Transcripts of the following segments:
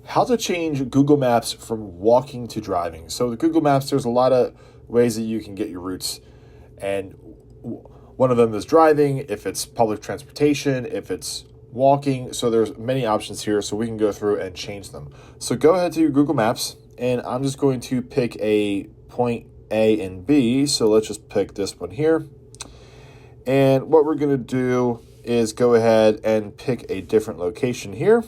How to change Google Maps from walking to driving. So the Google Maps, there's a lot of ways that you can get your routes, and one of them is driving, if it's public transportation, if it's walking. So there's many options here, so we can go through and change them. So go ahead to your Google Maps, and I'm just going to pick a point A and B. So let's just pick this one here. And what we're going to do is go ahead and pick a different location here.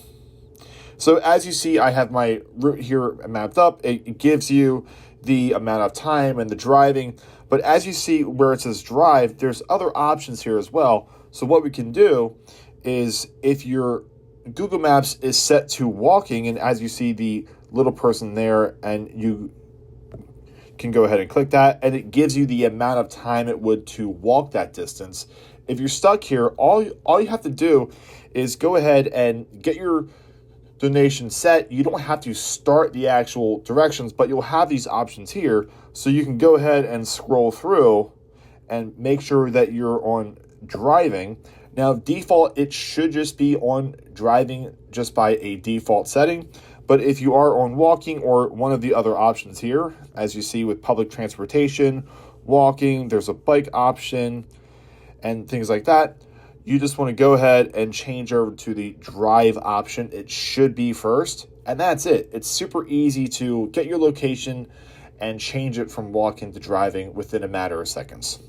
So as you see, I have my route here mapped up. It gives you the amount of time and the driving. But as you see where it says drive, there's other options here as well. So what we can do is, if your Google Maps is set to walking, and as you see the little person there, and you can go ahead and click that, and it gives you the amount of time it would to walk that distance. If you're stuck here, all you have to do is go ahead and get your donation set. You don't have to start the actual directions, but you'll have these options here, so you can go ahead and scroll through and make sure that you're on driving. Now, default, it should just be on driving just by a default setting. But if you are on walking or one of the other options here, as you see with public transportation, walking, there's a bike option and things like that. You just want to go ahead and change over to the drive option. It should be first, and that's it. It's super easy to get your location and change it from walking to driving within a matter of seconds.